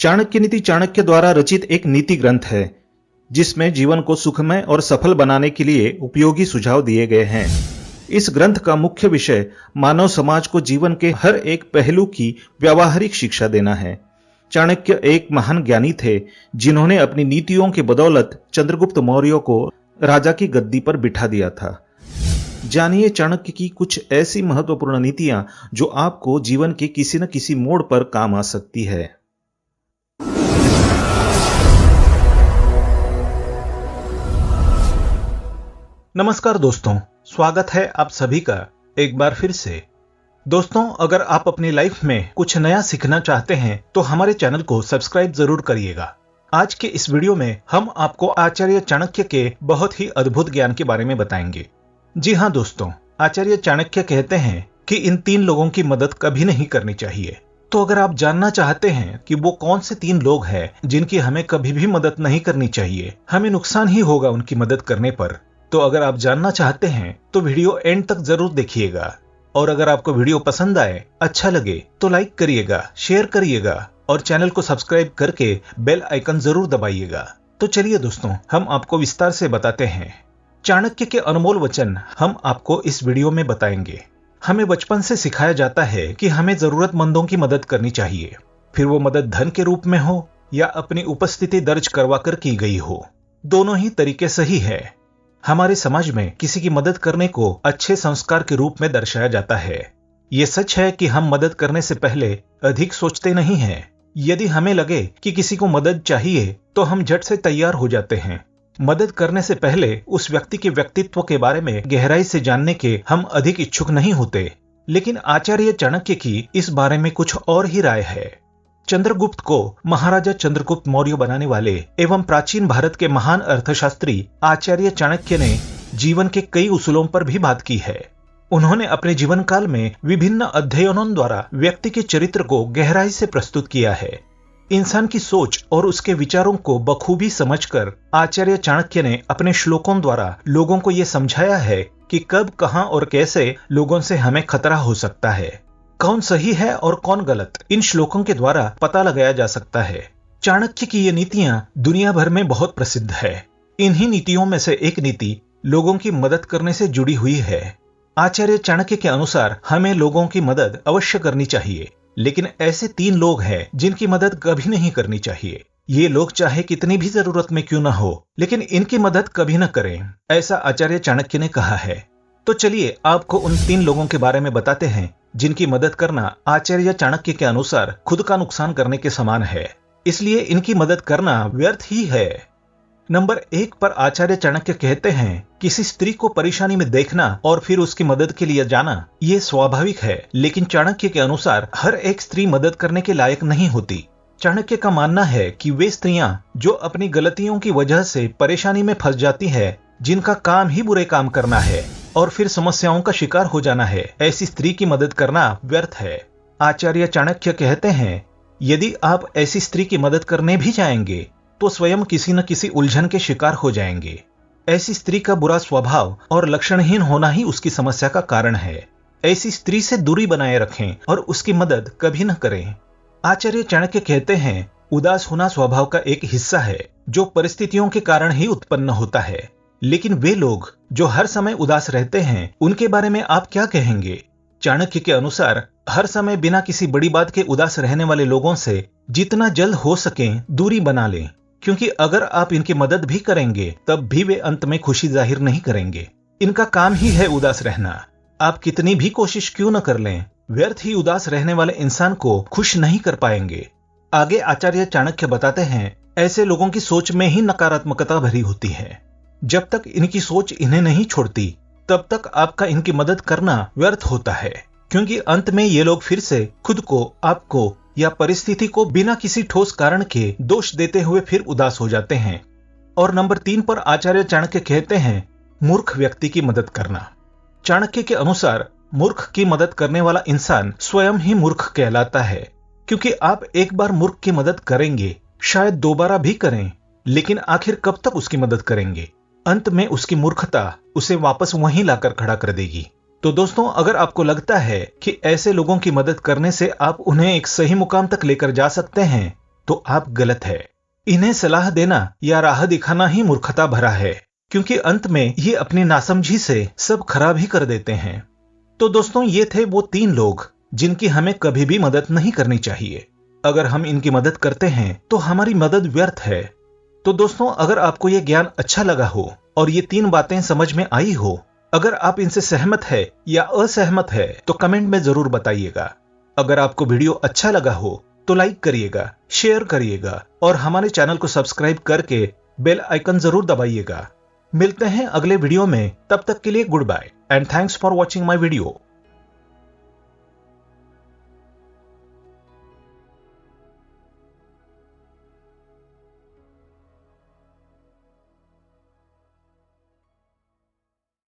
चाणक्य नीति चाणक्य द्वारा रचित एक नीति ग्रंथ है जिसमें जीवन को सुखमय और सफल बनाने के लिए उपयोगी सुझाव दिए गए हैं। इस ग्रंथ का मुख्य विषय मानव समाज को जीवन के हर एक पहलू की व्यावहारिक शिक्षा देना है। चाणक्य एक महान ज्ञानी थे जिन्होंने अपनी नीतियों की बदौलत चंद्रगुप्त मौर्य को राजा की गद्दी पर बिठा दिया था। जानिए चाणक्य की कुछ ऐसी महत्वपूर्ण नीतियां जो आपको जीवन के किसी न किसी मोड़ पर काम आ सकती है। नमस्कार दोस्तों, स्वागत है आप सभी का एक बार फिर से। दोस्तों, अगर आप अपनी लाइफ में कुछ नया सीखना चाहते हैं तो हमारे चैनल को सब्सक्राइब जरूर करिएगा। आज के इस वीडियो में हम आपको आचार्य चाणक्य के बहुत ही अद्भुत ज्ञान के बारे में बताएंगे। जी हाँ दोस्तों, आचार्य चाणक्य कहते हैं कि इन 3 लोगों की मदद कभी नहीं करनी चाहिए। तो अगर आप जानना चाहते हैं कि वो कौन से 3 लोग हैं जिनकी हमें कभी भी मदद नहीं करनी चाहिए, हमें नुकसान ही होगा उनकी मदद करने पर, तो अगर आप जानना चाहते हैं तो वीडियो एंड तक जरूर देखिएगा। और अगर आपको वीडियो पसंद आए, अच्छा लगे तो लाइक करिएगा, शेयर करिएगा और चैनल को सब्सक्राइब करके बेल आइकन जरूर दबाइएगा। तो चलिए दोस्तों, हम आपको विस्तार से बताते हैं। चाणक्य के अनमोल वचन हम आपको इस वीडियो में बताएंगे। हमें बचपन से सिखाया जाता है कि हमें जरूरतमंदों की मदद करनी चाहिए, फिर वो मदद धन के रूप में हो या अपनी उपस्थिति दर्ज करवा कर की गई हो। दोनों ही तरीके सही है। हमारे समाज में किसी की मदद करने को अच्छे संस्कार के रूप में दर्शाया जाता है। ये सच है कि हम मदद करने से पहले अधिक सोचते नहीं हैं। यदि हमें लगे कि किसी को मदद चाहिए तो हम झट से तैयार हो जाते हैं। मदद करने से पहले उस व्यक्ति के व्यक्तित्व के बारे में गहराई से जानने के हम अधिक इच्छुक नहीं होते। लेकिन आचार्य चाणक्य की इस बारे में कुछ और ही राय है। चंद्रगुप्त को महाराजा चंद्रगुप्त मौर्य बनाने वाले एवं प्राचीन भारत के महान अर्थशास्त्री आचार्य चाणक्य ने जीवन के कई उसूलों पर भी बात की है। उन्होंने अपने जीवन काल में विभिन्न अध्ययनों द्वारा व्यक्ति के चरित्र को गहराई से प्रस्तुत किया है। इंसान की सोच और उसके विचारों को बखूबी समझकर आचार्य चाणक्य ने अपने श्लोकों द्वारा लोगों को यह समझाया है कि कब, कहां और कैसे लोगों से हमें खतरा हो सकता है। कौन सही है और कौन गलत, इन श्लोकों के द्वारा पता लगाया जा सकता है। चाणक्य की ये नीतियां दुनिया भर में बहुत प्रसिद्ध है। इन्हीं नीतियों में से एक नीति लोगों की मदद करने से जुड़ी हुई है। आचार्य चाणक्य के अनुसार हमें लोगों की मदद अवश्य करनी चाहिए, लेकिन ऐसे 3 लोग हैं जिनकी मदद कभी नहीं करनी चाहिए। ये लोग चाहे कितनी भी जरूरत में क्यों न हो, लेकिन इनकी मदद कभी न करें, ऐसा आचार्य चाणक्य ने कहा है। तो चलिए आपको उन 3 लोगों के बारे में बताते हैं जिनकी मदद करना आचार्य चाणक्य के अनुसार खुद का नुकसान करने के समान है, इसलिए इनकी मदद करना व्यर्थ ही है। नंबर 1 पर आचार्य चाणक्य कहते हैं, किसी स्त्री को परेशानी में देखना और फिर उसकी मदद के लिए जाना ये स्वाभाविक है, लेकिन चाणक्य के अनुसार हर एक स्त्री मदद करने के लायक नहीं होती। चाणक्य का मानना है कि वे स्त्रियां जो अपनी गलतियों की वजह से परेशानी में फंस जाती है, जिनका काम ही बुरे काम करना है और फिर समस्याओं का शिकार हो जाना है, ऐसी स्त्री की मदद करना व्यर्थ है। आचार्य चाणक्य कहते हैं, यदि आप ऐसी स्त्री की मदद करने भी जाएंगे तो स्वयं किसी न किसी उलझन के शिकार हो जाएंगे। ऐसी स्त्री का बुरा स्वभाव और लक्षणहीन होना ही उसकी समस्या का कारण है। ऐसी स्त्री से दूरी बनाए रखें और उसकी मदद कभी न करें। आचार्य चाणक्य कहते हैं, उदास होना स्वभाव का एक हिस्सा है जो परिस्थितियों के कारण ही उत्पन्न होता है, लेकिन वे लोग जो हर समय उदास रहते हैं उनके बारे में आप क्या कहेंगे? चाणक्य के अनुसार हर समय बिना किसी बड़ी बात के उदास रहने वाले लोगों से जितना जल्द हो सके दूरी बना लें, क्योंकि अगर आप इनकी मदद भी करेंगे तब भी वे अंत में खुशी जाहिर नहीं करेंगे। इनका काम ही है उदास रहना। आप कितनी भी कोशिश क्यों न कर लें, व्यर्थ ही उदास रहने वाले इंसान को खुश नहीं कर पाएंगे। आगे आचार्य चाणक्य बताते हैं, ऐसे लोगों की सोच में ही नकारात्मकता भरी होती है। जब तक इनकी सोच इन्हें नहीं छोड़ती तब तक आपका इनकी मदद करना व्यर्थ होता है, क्योंकि अंत में ये लोग फिर से खुद को, आपको या परिस्थिति को बिना किसी ठोस कारण के दोष देते हुए फिर उदास हो जाते हैं। और नंबर 3 पर आचार्य चाणक्य कहते हैं, मूर्ख व्यक्ति की मदद करना। चाणक्य के अनुसार मूर्ख की मदद करने वाला इंसान स्वयं ही मूर्ख कहलाता है, क्योंकि आप एक बार मूर्ख की मदद करेंगे, शायद दोबारा भी करें, लेकिन आखिर कब तक उसकी मदद करेंगे? अंत में उसकी मूर्खता उसे वापस वहीं लाकर खड़ा कर देगी। तो दोस्तों, अगर आपको लगता है कि ऐसे लोगों की मदद करने से आप उन्हें एक सही मुकाम तक लेकर जा सकते हैं, तो आप गलत है। इन्हें सलाह देना या राह दिखाना ही मूर्खता भरा है, क्योंकि अंत में ये अपनी नासमझी से सब खराब ही कर देते हैं। तो दोस्तों, ये थे वो 3 लोग जिनकी हमें कभी भी मदद नहीं करनी चाहिए। अगर हम इनकी मदद करते हैं तो हमारी मदद व्यर्थ है। तो दोस्तों, अगर आपको ये ज्ञान अच्छा लगा हो और ये 3 बातें समझ में आई हो, अगर आप इनसे सहमत है या असहमत है तो कमेंट में जरूर बताइएगा। अगर आपको वीडियो अच्छा लगा हो तो लाइक करिएगा, शेयर करिएगा और हमारे चैनल को सब्सक्राइब करके बेल आइकन जरूर दबाइएगा। मिलते हैं अगले वीडियो में, तब तक के लिए goodbye and thanks for watching my video.